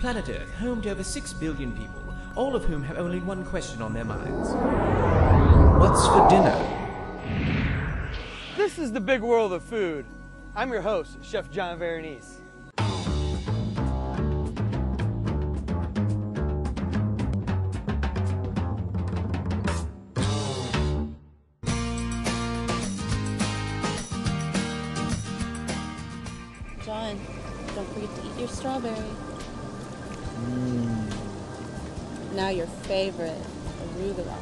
Planet Earth, home to over 6 billion people, all of whom have only one question on their minds. What's for dinner? This is the big world of food. I'm your host, Chef John Veronese. John, don't forget to eat your strawberry. Now your favorite, arugula.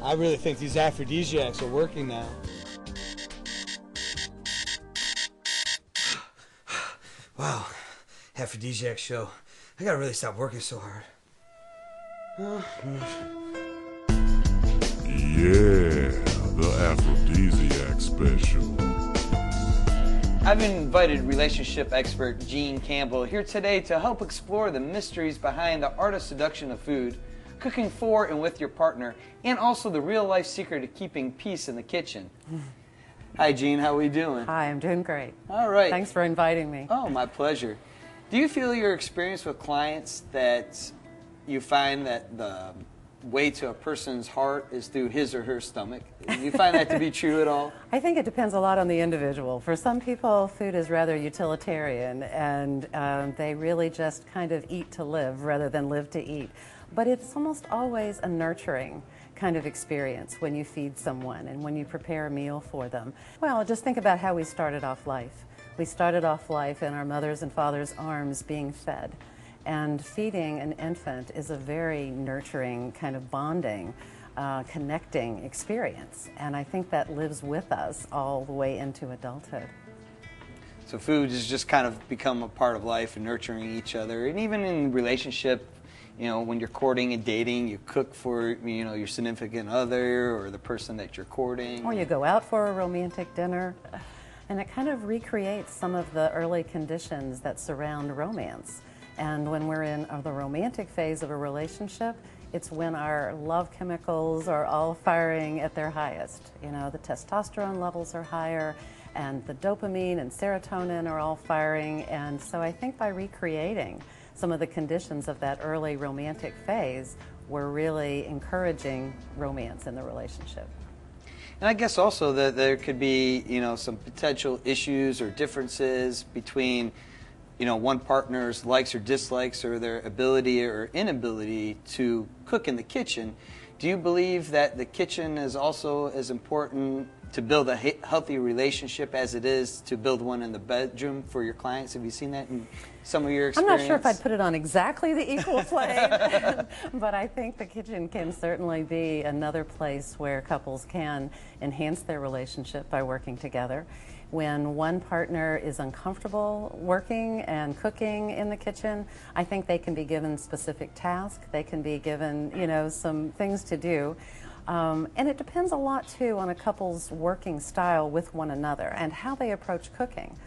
I really think these aphrodisiacs are working now. Wow, aphrodisiac show. I gotta really stop working so hard. Yeah, the Aphrodisiac special. I've invited relationship expert Jean Campbell here today to help explore the mysteries behind the art of seduction of food, cooking for and with your partner, and also the real-life secret of keeping peace in the kitchen. Hi, Jean. How are we doing? Hi, I'm doing great. All right. Thanks for inviting me. Oh, my pleasure. Do you feel your experience with clients that you find that the way to a person's heart is through his or her stomach? Do you find that to be true at all? I think it depends a lot on the individual. For some people, food is rather utilitarian, and they really just kind of eat to live rather than live to eat. But it's almost always a nurturing kind of experience when you feed someone and when you prepare a meal for them. Well, just think about how we started off life. We started off life in our mother's and father's arms being fed. And feeding an infant is a very nurturing, kind of bonding, connecting experience. And I think that lives with us all the way into adulthood. So food has just kind of become a part of life and nurturing each other. And even in relationship, you know, when you're courting and dating, you cook for, you know, your significant other or the person that you're courting. Or you go out for a romantic dinner. And it kind of recreates some of the early conditions that surround romance. And when we're in the romantic phase of a relationship, it's when our love chemicals are all firing at their highest. You know, the testosterone levels are higher, and the dopamine and serotonin are all firing. And so I think by recreating some of the conditions of that early romantic phase, we're really encouraging romance in the relationship. And I guess also that there could be, you know, some potential issues or differences between, you know, one partner's likes or dislikes or their ability or inability to cook in the kitchen. Do you believe that the kitchen is also as important to build a healthy relationship as it is to build one in the bedroom for your clients? Have you seen that in some of your experience? I'm not sure if I'd put it on exactly the equal plane, but I think the kitchen can certainly be another place where couples can enhance their relationship by working together. When one partner is uncomfortable working and cooking in the kitchen, I think they can be given specific tasks. They can be given, you know, some things to do. And it depends a lot, too, on a couple's working style with one another and how they approach cooking.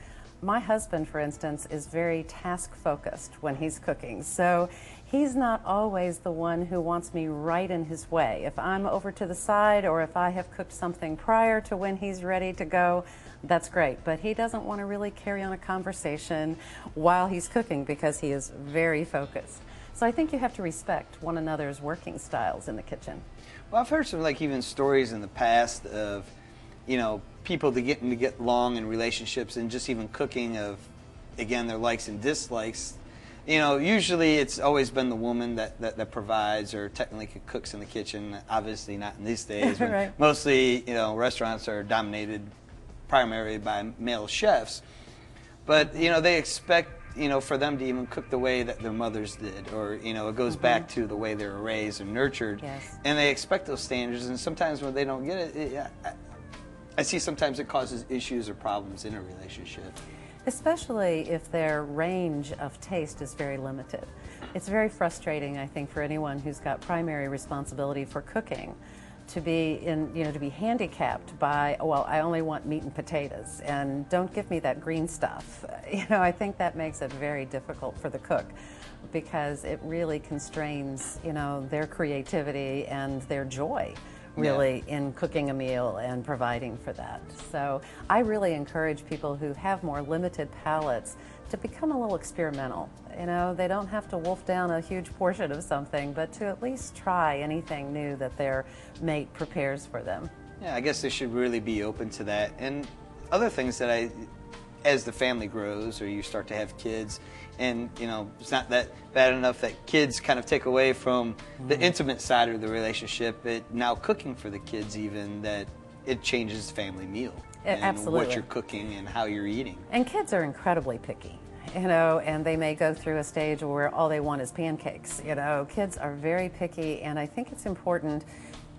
My husband, for instance, is very task-focused when he's cooking, so he's not always the one who wants me right in his way. If I'm over to the side or if I have cooked something prior to when he's ready to go, that's great, but he doesn't want to really carry on a conversation while he's cooking because he is very focused. So I think you have to respect one another's working styles in the kitchen. Well, I've heard some, like, even stories in the past of, you know, people to get along in relationships and just even cooking of, again, their likes and dislikes. You know, usually it's always been the woman that provides or technically cooks in the kitchen. Obviously not in these days. Right. Mostly, you know, restaurants are dominated primarily by male chefs. But, you know, they expect, you know, for them to even cook the way that their mothers did, or, you know, it goes back to the way they were raised and nurtured. Yes. And And they expect those standards, and sometimes when they don't get it, I see sometimes it causes issues or problems in a relationship. especially if their range of taste is very limited. It's very frustrating, I think, for anyone who's got primary responsibility for cooking to be to be handicapped by, well, I only want meat and potatoes, and don't give me that green stuff. You know, I think that makes it very difficult for the cook because it really constrains, you know, their creativity and their joy really in cooking a meal and providing for that. So I really encourage people who have more limited palates to become a little experimental. You know, they don't have to wolf down a huge portion of something, but to at least try anything new that their mate prepares for them. Yeah, I guess they should really be open to that. And other things that as the family grows or you start to have kids, and you know, it's not that bad enough that kids kind of take away from the intimate side of the relationship, now cooking for the kids even, that it changes the family meal. And Absolutely. what you're cooking and how you're eating. And kids are incredibly picky, you know, and they may go through a stage where all they want is pancakes. You know, kids are very picky, and I think it's important,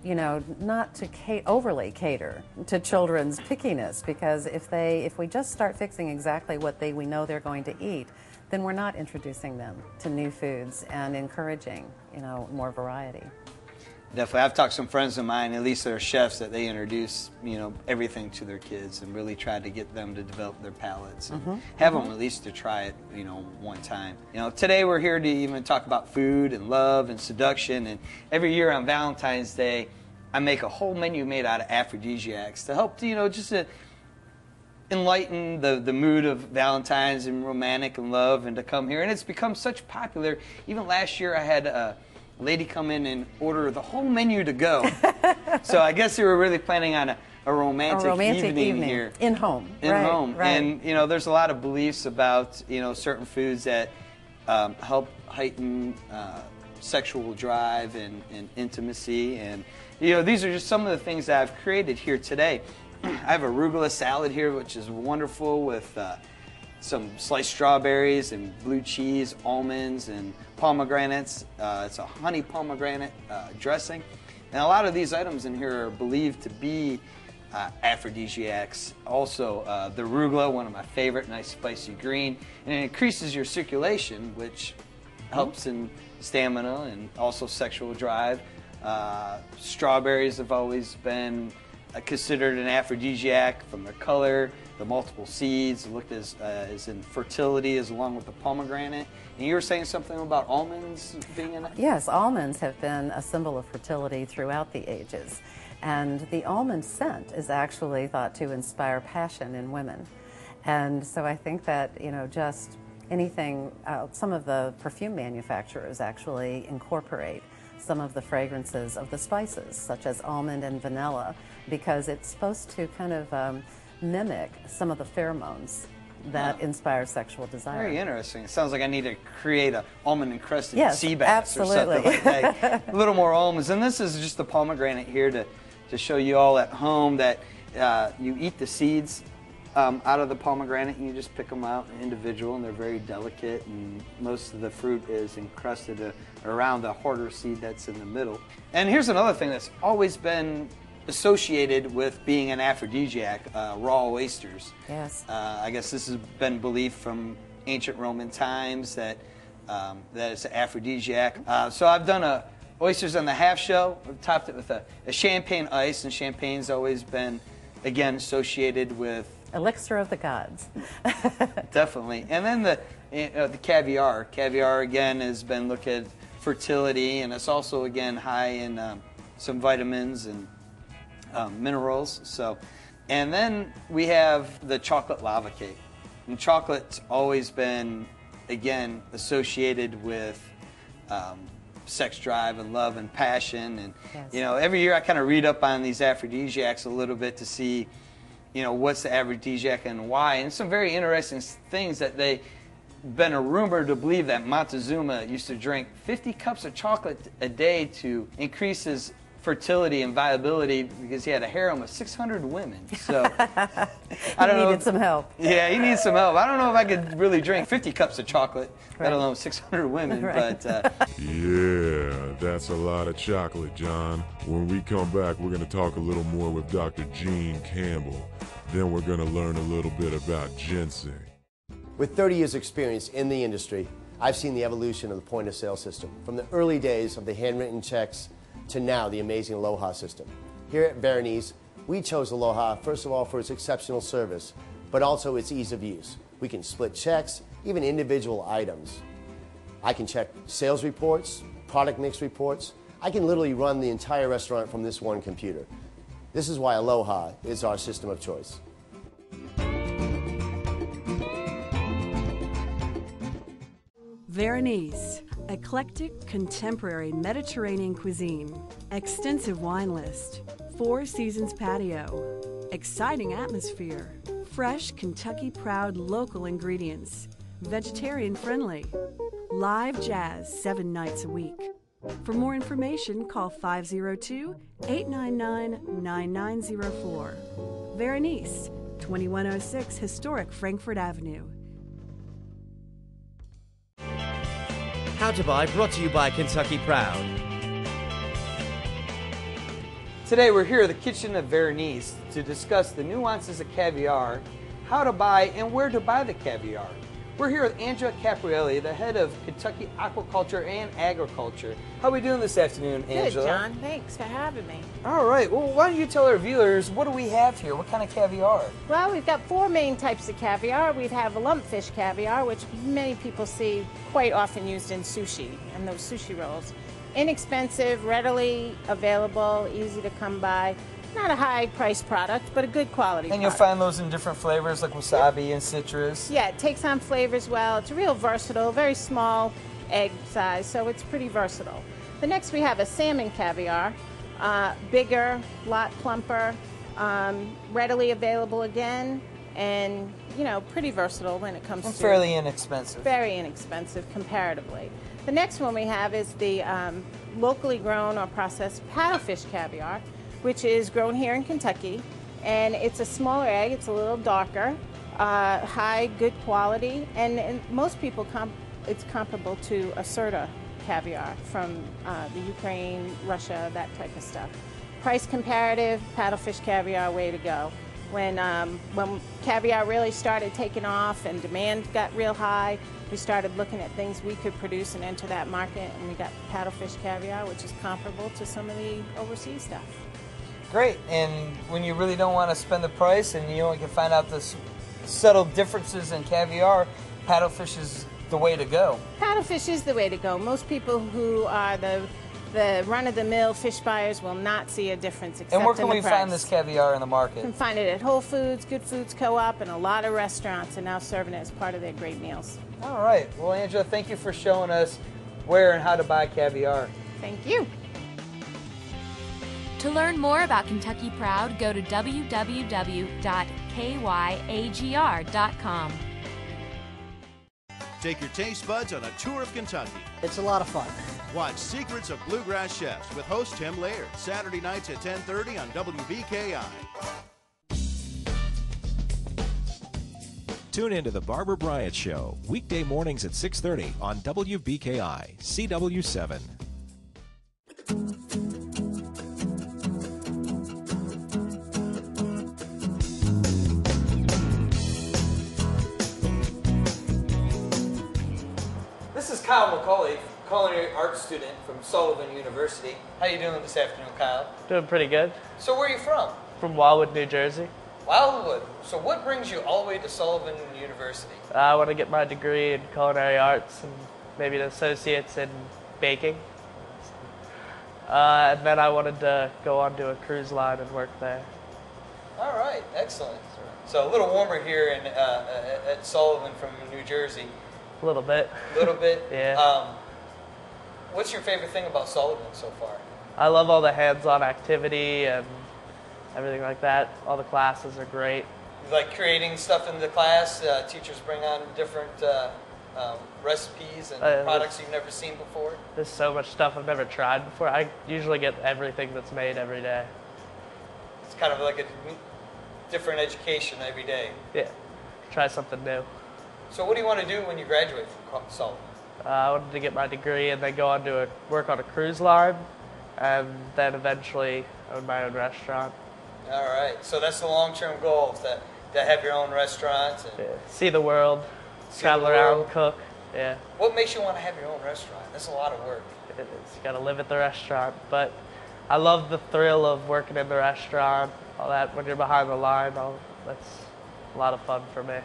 you know, not to overly cater to children's pickiness, because if we just start fixing exactly what we know they're going to eat, then we're not introducing them to new foods and encouraging, you know, more variety. Definitely. I've talked to some friends of mine, at least they're chefs, that they introduce, you know, everything to their kids and really try to get them to develop their palates and have them at least to try it, you know, one time. You know, today we're here to even talk about food and love and seduction, and every year on Valentine's Day, I make a whole menu made out of aphrodisiacs to help, you know, just to enlighten the mood of Valentine's and romantic and love, and to come here. And it's become such popular. Even last year I had a lady come in and order the whole menu to go. So I guess they were really planning on a romantic evening here. In home. Right. Right. And, you know, there's a lot of beliefs about, you know, certain foods that help heighten sexual drive and intimacy. And, you know, these are just some of the things that I've created here today. I have arugula salad here, which is wonderful, with some sliced strawberries and blue cheese, almonds, and pomegranates. It's a honey pomegranate dressing. And a lot of these items in here are believed to be aphrodisiacs. Also, the arugula, one of my favorite, nice spicy green. And it increases your circulation, which helps in stamina and also sexual drive. Strawberries have always been considered an aphrodisiac from their color, the multiple seeds, looked as in fertility, as along with the pomegranate. And you were saying something about almonds being in it? Yes, almonds have been a symbol of fertility throughout the ages. And the almond scent is actually thought to inspire passion in women. And so I think that, you know, just anything, some of the perfume manufacturers actually incorporate some of the fragrances of the spices, such as almond and vanilla, because it's supposed to kind of mimic some of the pheromones that inspire sexual desire. Very interesting. It sounds like I need to create an almond-encrusted sea bass absolutely. or something like that. A little more almonds. And this is just the pomegranate here to show you all at home that you eat the seeds out of the pomegranate, and you just pick them out individual, and they're very delicate, and most of the fruit is encrusted around the harder seed that's in the middle. And here's another thing that's always been associated with being an aphrodisiac, raw oysters. Yes. I guess this has been believed from ancient Roman times that that it's an aphrodisiac. So I've done oysters on the half shell. I've topped it with a champagne ice, and champagne's always been, again, associated with elixir of the gods. Definitely. And then the caviar. Caviar, again, has been looked at fertility, and it's also, again, high in some vitamins and minerals. So, and then we have the chocolate lava cake. And chocolate's always been, again, associated with sex drive and love and passion. And, yes. You know, every year I kind of read up on these aphrodisiacs a little bit to see, you know, what's the aphrodisiac and why. And some very interesting things that they've been a rumor to believe that Montezuma used to drink 50 cups of chocolate a day to increase his fertility and viability, because he had a harem of 600 women. So I don't know. He needed some help. Yeah, he needs some help. I don't know if I could really drink 50 cups of chocolate, let alone 600 women. Right. But Yeah, that's a lot of chocolate, John. When we come back, we're going to talk a little more with Dr. Gene Campbell. Then we're going to learn a little bit about ginseng. With 30 years experience in the industry, I've seen the evolution of the point-of-sale system, from the early days of the handwritten checks to now the amazing Aloha system. Here at Veronese, we chose Aloha, first of all, for its exceptional service, but also its ease of use. We can split checks, even individual items. I can check sales reports, product mix reports. I can literally run the entire restaurant from this one computer. This is why Aloha is our system of choice. Veronese, eclectic contemporary Mediterranean cuisine, extensive wine list, Four Seasons patio, exciting atmosphere, fresh Kentucky proud local ingredients, vegetarian friendly, live jazz 7 nights a week. For more information, call 502-899-9904. Veronese, 2106 Historic Frankfurt Avenue. How to Buy brought to you by Kentucky Proud. Today we're here at the kitchen of Veronese to discuss the nuances of caviar, how to buy and where to buy the caviar. We're here with Angela Caprielli, the head of Kentucky Aquaculture and Agriculture. How are we doing this afternoon, Angela? Good, John. Thanks for having me. All right. Well, why don't you tell our viewers, what do we have here? What kind of caviar? Well, we've got 4 main types of caviar. We have a lumpfish caviar, which many people see quite often used in sushi and those sushi rolls. Inexpensive, readily available, easy to come by. Not a high-priced product, but a good quality And you'll product. find those in different flavors like wasabi and citrus. Yeah, it takes on flavors well. It's real versatile, very small egg size, so it's pretty versatile. The next we have a salmon caviar, bigger, lot plumper, readily available again, and pretty versatile when it comes to fairly inexpensive. Very inexpensive comparatively. The next one we have is the locally grown or processed paddlefish caviar, which is grown here in Kentucky, and it's a smaller egg. It's a little darker, high, good quality, and most people it's comparable to Acerta caviar from the Ukraine, Russia, that type of stuff. Price comparative, paddlefish caviar, way to go. When caviar really started taking off and demand got real high, we started looking at things we could produce and enter that market, and we got paddlefish caviar, which is comparable to some of the overseas stuff. Great, and when you really don't want to spend the price and you only can find out the subtle differences in caviar, paddlefish is the way to go. Paddlefish is the way to go. Most people who are the run-of-the-mill fish buyers will not see a difference except in the price. And where can we find this caviar in the market? You can find it at Whole Foods, Good Foods Co-op, and a lot of restaurants are now serving it as part of their great meals. All right. Well, Angela, thank you for showing us where and how to buy caviar. Thank you. To learn more about Kentucky Proud, go to www.kyagr.com. Take your taste buds on a tour of Kentucky. It's a lot of fun. Watch Secrets of Bluegrass Chefs with host Tim Laird, Saturday nights at 10:30 on WBKI. Tune in to The Barbara Bryant Show, weekday mornings at 6:30 on WBKI, CW7. This is Kyle McCauley, culinary arts student from Sullivan University. How you doing this afternoon, Kyle? Doing pretty good. So where are you from? From Wildwood, New Jersey. Wildwood. So what brings you all the way to Sullivan University? I want to get my degree in culinary arts and maybe an associate's in baking. And then I wanted to go on to a cruise line and work there. All right, excellent. So a little warmer here in, at Sullivan from New Jersey. A little bit. A little bit? Yeah. What's your favorite thing about Sullivan so far? I love all the hands-on activity and everything like that. All the classes are great. You like creating stuff in the class? Teachers bring on different recipes and products you've never seen before? There's so much stuff I've never tried before. I usually get everything that's made every day. It's kind of like a different education every day. Yeah, try something new. So what do you want to do when you graduate from Sullivan? I wanted to get my degree and then go on to work on a cruise line and then eventually own my own restaurant. All right, so that's the long-term goal, to have your own restaurant. And yeah. See the world, travel around, cook. Yeah. What makes you want to have your own restaurant? That's a lot of work. It is. You got to live at the restaurant, but I love the thrill of working in the restaurant, all that when you're behind the line. That's a lot of fun for me.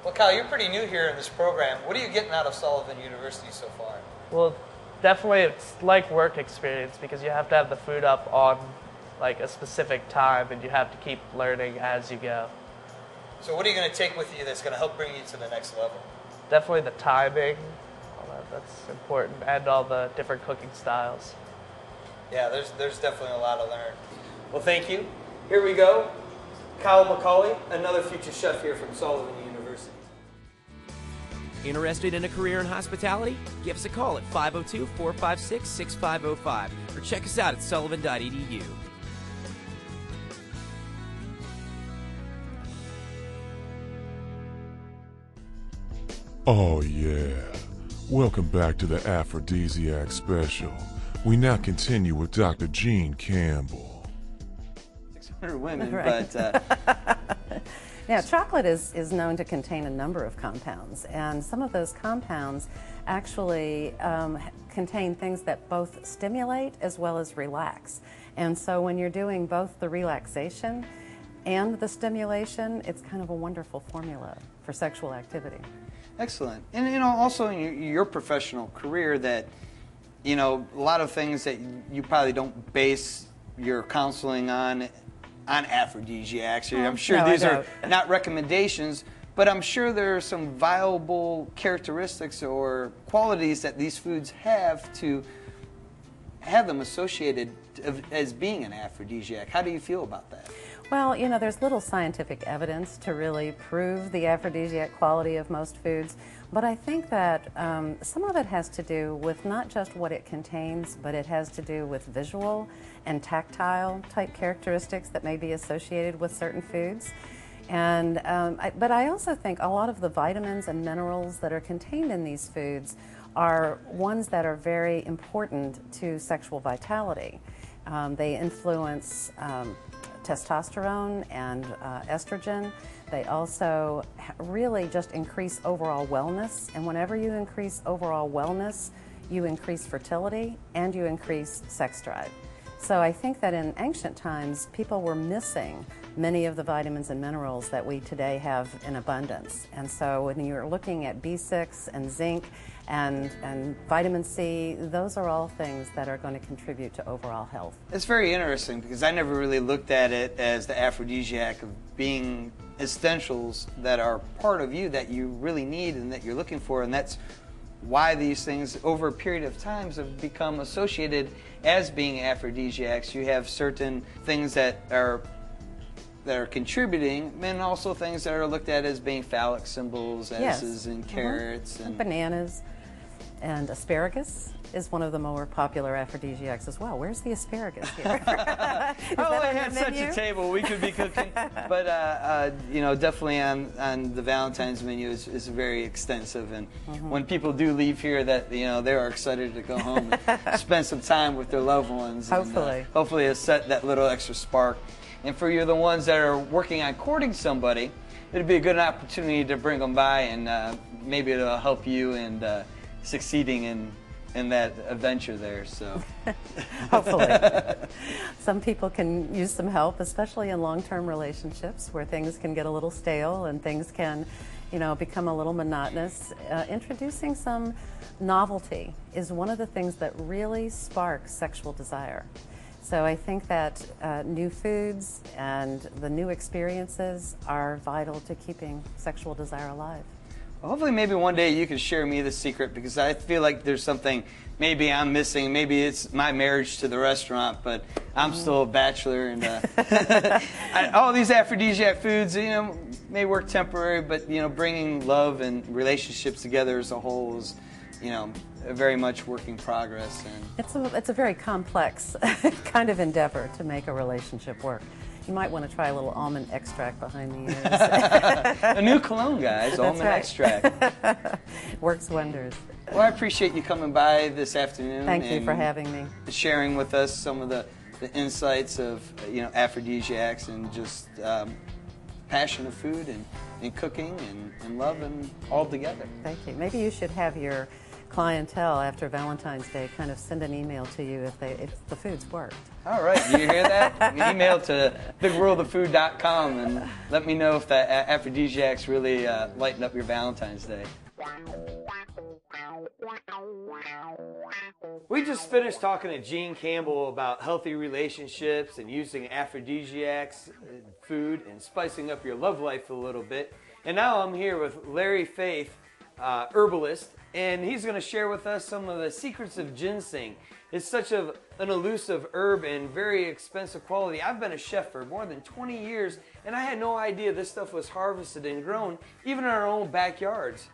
Well, Kyle, you're pretty new here in this program. What are you getting out of Sullivan University so far? Well, Definitely, it's like work experience because you have to have the food up on like a specific time, and you have to keep learning as you go. So what are you going to take with you that's going to help bring you to the next level? Definitely the timing, that's important, and all the different cooking styles. Yeah, there's definitely a lot to learn. Well, thank you. Here we go. Kyle McCauley, another future chef here from Sullivan University. Interested in a career in hospitality? Give us a call at 502-456-6505 or check us out at sullivan.edu. Oh yeah. Welcome back to the Aphrodisiac special. We now continue with Dr. Gene Campbell. 600 women, right. but... Now, chocolate is known to contain a number of compounds, and some of those compounds actually contain things that both stimulate as well as relax. And so when you're doing both the relaxation and the stimulation, it's kind of a wonderful formula for sexual activity. Excellent. And, you know, also in your professional career that, you know, a lot of things that you probably don't base your counseling on aphrodisiacs. I'm sure these are not recommendations, but I'm sure there are some viable characteristics or qualities that these foods have to have them associated as being an aphrodisiac. How do you feel about that? Well, you know, there's little scientific evidence to really prove the aphrodisiac quality of most foods, but I think that some of it has to do with not just what it contains, but it has to do with visual and tactile type characteristics that may be associated with certain foods. And, but I also think a lot of the vitamins and minerals that are contained in these foods are ones that are very important to sexual vitality. They influence testosterone and estrogen. They also really just increase overall wellness, and whenever you increase overall wellness, you increase fertility and you increase sex drive. So I think that in ancient times, people were missing many of the vitamins and minerals that we today have in abundance. And so when you're looking at B6 and zinc and vitamin C, those are all things that are going to contribute to overall health. It's very interesting because I never really looked at it as the aphrodisiac of being essentials that are part of you that you really need and that you're looking for, and that's why these things over a period of times have become associated as being aphrodisiacs. You have certain things that are contributing, and also things that are looked at as being phallic symbols, as and carrots and bananas, and asparagus is one of the more popular aphrodisiacs as well. Where's the asparagus here? Oh, I had such a table we could be cooking, but you know, definitely on the Valentine's menu is very extensive, and when people do leave here, that you know they are excited to go home and spend some time with their loved ones. Hopefully, and, hopefully, it's set that little extra spark. And for you, the ones that are working on courting somebody, it'd be a good opportunity to bring them by, and maybe it'll help you in succeeding in that adventure there. So hopefully, some people can use some help, especially in long-term relationships where things can get a little stale and things can, you know, become a little monotonous. Introducing some novelty is one of the things that really sparks sexual desire. So I think that new foods and the new experiences are vital to keeping sexual desire alive. Well, hopefully maybe one day you can share me the secret, because I feel like there's something maybe I'm missing. Maybe it's my marriage to the restaurant, but I'm still a bachelor, and all these aphrodisiac foods, you know, may work temporary, but you know, bringing love and relationships together as a whole is, you know, a very much work in progress. And it's a very complex kind of endeavor to make a relationship work. You might want to try a little almond extract behind the ears. A new cologne, guys, almond extract. Works wonders. Well, I appreciate you coming by this afternoon. Thank you for having me. Sharing with us some of the insights of, you know, aphrodisiacs and just passion of food and cooking and love and all together. Thank you. Maybe you should have your clientele after Valentine's Day kind of send an email to you if the food's worked. All right, do you hear that? You email to bigworldoffood.com and let me know if the aphrodisiacs really lighten up your Valentine's Day. We just finished talking to Gene Campbell about healthy relationships and using aphrodisiacs, food, and spicing up your love life a little bit. And now I'm here with Larry Faith, herbalist, and he's going to share with us some of the secrets of ginseng. It's such an elusive herb and very expensive quality. I've been a chef for more than 20 years, and I had no idea this stuff was harvested and grown, even in our own backyards.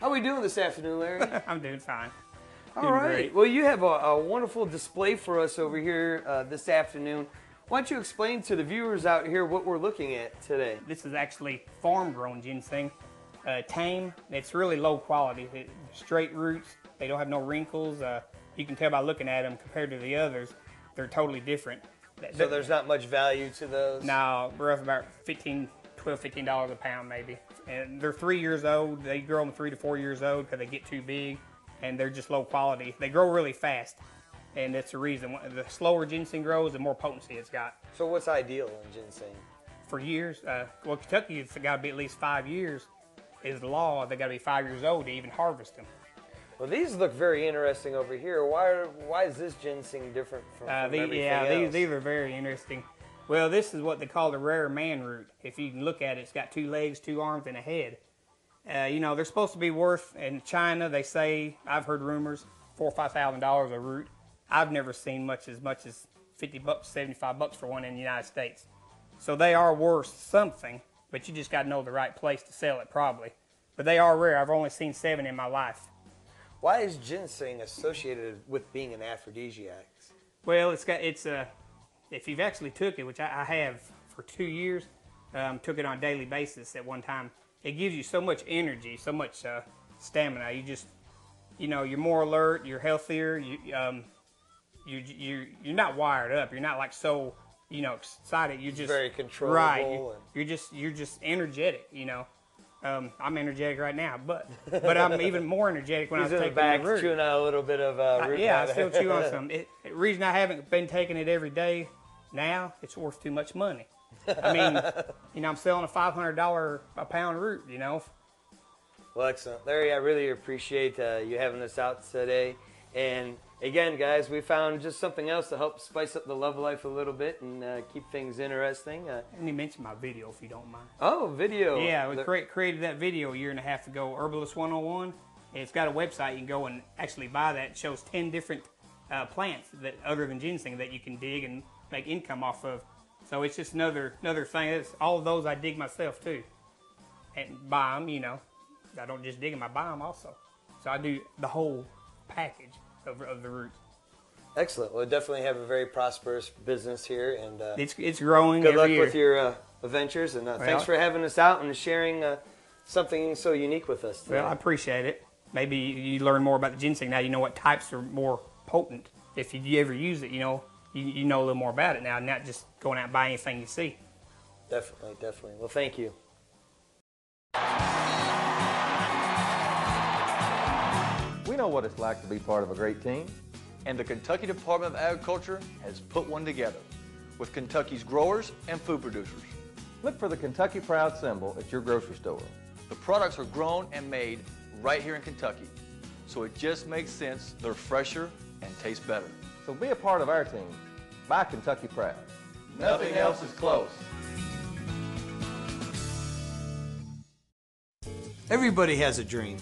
How are we doing this afternoon, Larry? I'm doing fine. All right. Well, you have a wonderful display for us over here this afternoon. Why don't you explain to the viewers out here what we're looking at today? This is actually farm-grown ginseng, tame. It's really low quality. Straight roots. They don't have no wrinkles. You can tell by looking at them compared to the others. They're totally different. So there's not much value to those? No, we're up about $12, $15 a pound maybe. And they're 3 years old. They grow them 3 to 4 years old because they get too big, and they're just low quality. They grow really fast, and that's the reason. The slower ginseng grows, the more potency it's got. So what's ideal in ginseng? For years, well, Kentucky, it's got to be at least 5 years is the law. They got to be 5 years old to even harvest them. Well, these look very interesting over here. Why is this ginseng different from everything else? These are very interesting. Well, this is what they call the rare man root. If you can look at it, it's got 2 legs, 2 arms, and a head. You know, they're supposed to be worth, in China, they say, I've heard rumors, $4,000 or $5,000 a root. I've never seen much as $50, $75 for one in the United States. So they are worth something, but you just got to know the right place to sell it probably. But they are rare. I've only seen 7 in my life. Why is ginseng associated with being an aphrodisiac? Well, if you've actually took it, which I have for 2 years, took it on a daily basis at one time, it gives you so much energy, so much stamina. You're more alert, you're healthier, you're not wired up. You're not like so, excited. You're just very controllable. Right. You're just energetic. I'm energetic right now, but I'm even more energetic when I was taking the root. Chewing out a little bit of root. Yeah, I still chew on some. The reason I haven't been taking it every day now, it's worth too much money. I mean, I'm selling a $500 a pound root. Well, excellent, Larry. I really appreciate you having us out today. And again, guys, we found just something else to help spice up the love life a little bit and keep things interesting. And you mentioned my video, if you don't mind. Oh, video. Yeah, we created that video a year and a half ago, Herbalist 101. It's got a website. You can go and actually buy that. It shows 10 different plants that, other than ginseng, that you can dig and make income off of. So it's just another thing. All of those I dig myself too, and buy them. I don't just dig them; I buy them also. So I do the whole package of the roots. Excellent. Well, definitely have a very prosperous business here, and it's growing. Good luck every year. with your adventures, and thanks for having us out and sharing something so unique with us today. Well, I appreciate it. Maybe you learn more about the ginseng now. You know what types are more potent. If you ever use it, you know a little more about it now, not just going out and buying anything you see. Definitely, definitely. Well, thank you. We know what it's like to be part of a great team. And the Kentucky Department of Agriculture has put one together with Kentucky's growers and food producers. Look for the Kentucky Proud symbol at your grocery store. The products are grown and made right here in Kentucky, so it just makes sense they're fresher and taste better. So be a part of our team. Buy Kentucky Proud. Nothing else is close. Everybody has a dream.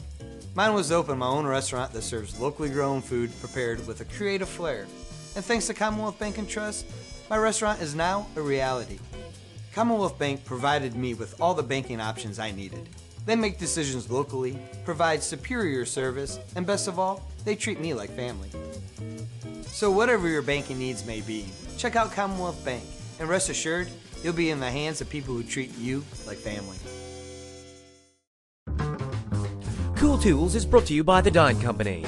Mine was to open my own restaurant that serves locally grown food prepared with a creative flair. And thanks to Commonwealth Bank and Trust, my restaurant is now a reality. Commonwealth Bank provided me with all the banking options I needed. They make decisions locally, provide superior service, and best of all, they treat me like family. So whatever your banking needs may be, check out Commonwealth Bank, and rest assured, you'll be in the hands of people who treat you like family. Cool Tools is brought to you by the Dine Company.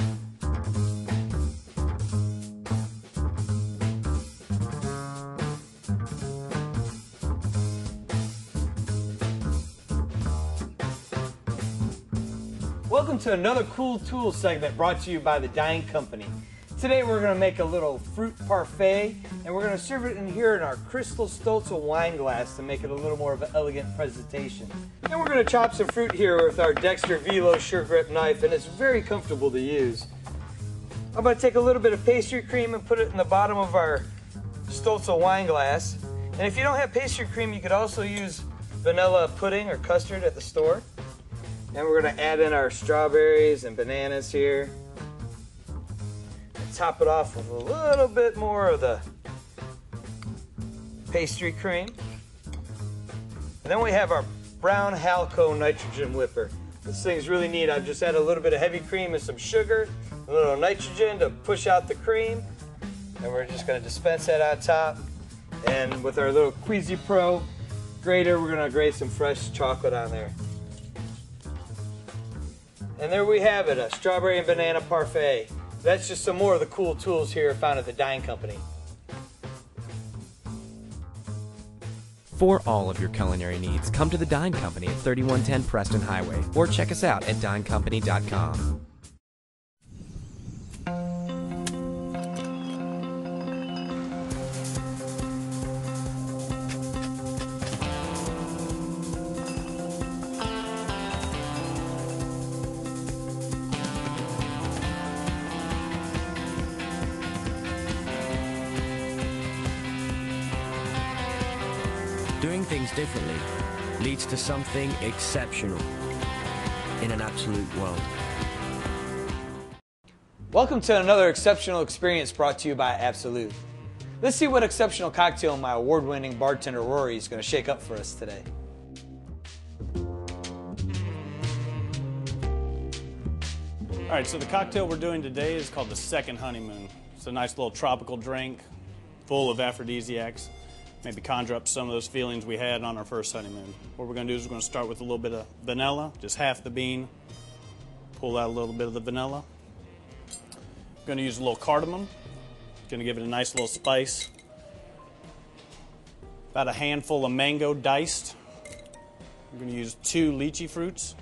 Welcome to another Cool Tools segment brought to you by the Dine Company. Today we're going to make a little fruit parfait, and we're going to serve it in here in our crystal Stolza wine glass to make it a little more of an elegant presentation. And we're going to chop some fruit here with our Dexter Velo Sure Grip knife, and it's very comfortable to use. I'm going to take a little bit of pastry cream and put it in the bottom of our Stolza wine glass. And if you don't have pastry cream, you could also use vanilla pudding or custard at the store. And we're going to add in our strawberries and bananas here. And top it off with a little bit more of the pastry cream. And then we have our brown Halco nitrogen whipper. This thing's really neat. I've just added a little bit of heavy cream and some sugar, a little nitrogen to push out the cream. And we're just going to dispense that on top. And with our little Queasy Pro grater, we're going to grate some fresh chocolate on there. And there we have it, a strawberry and banana parfait. That's just some more of the cool tools here found at the Dine Company. For all of your culinary needs, come to the Dine Company at 3110 Preston Highway or check us out at dinecompany.com. Doing things differently leads to something exceptional in an absolute world. Welcome to another exceptional experience brought to you by Absolute. Let's see what exceptional cocktail my award-winning bartender Rory is going to shake up for us today. All right, so the cocktail we're doing today is called the Second Honeymoon. It's a nice little tropical drink full of aphrodisiacs. Maybe conjure up some of those feelings we had on our first honeymoon. What we're going to do is we're going to start with a little bit of vanilla, just half the bean. Pull out a little bit of the vanilla. We're going to use a little cardamom. Going to give it a nice little spice. About a handful of mango diced. We're going to use 2 lychee fruits.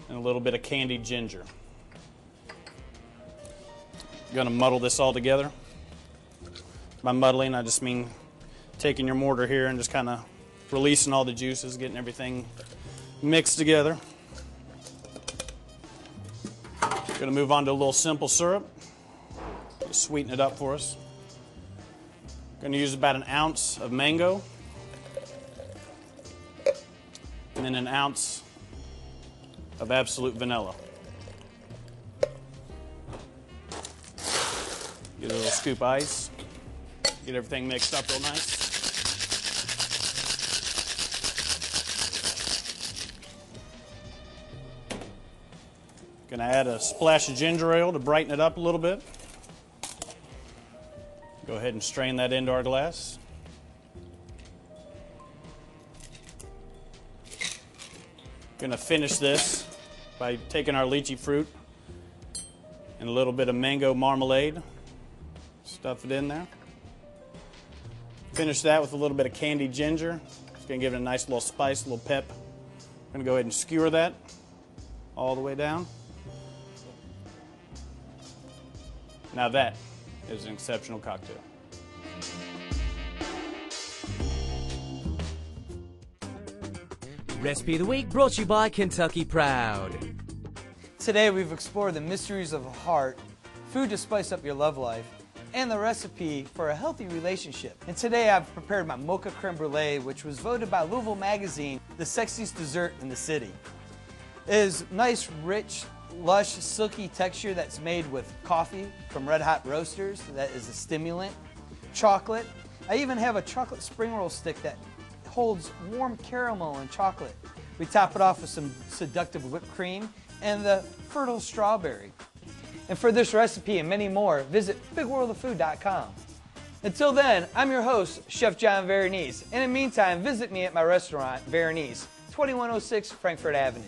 And a little bit of candied ginger. We're going to muddle this all together. By muddling, I just mean taking your mortar here and just kind of releasing all the juices, getting everything mixed together. Going to move on to a little simple syrup. Just sweeten it up for us. Going to use about 1 ounce of mango. And then 1 ounce of absolute vanilla. Get a little scoop of ice. Get everything mixed up real nice. Gonna add a splash of ginger ale to brighten it up a little bit. Go ahead and strain that into our glass. Gonna finish this by taking our lychee fruit and a little bit of mango marmalade. Stuff it in there. Finish that with a little bit of candied ginger. It's going to give it a nice little spice, a little pep. I'm going to go ahead and skewer that all the way down. Now that is an exceptional cocktail. Recipe of the Week brought to you by Kentucky Proud. Today we've explored the mysteries of the heart, food to spice up your love life, and the recipe for a healthy relationship. And today I've prepared my mocha creme brulee, which was voted by Louisville Magazine the sexiest dessert in the city. It is nice, rich, lush, silky texture that's made with coffee from Red Hot Roasters. That is a stimulant. Chocolate. I even have a chocolate spring roll stick that holds warm caramel and chocolate. We top it off with some seductive whipped cream and the fertile strawberry. And for this recipe and many more, visit bigworldoffood.com. Until then, I'm your host, Chef John Veronese. And in the meantime, visit me at my restaurant, Veronese, 2106 Frankfurt Avenue.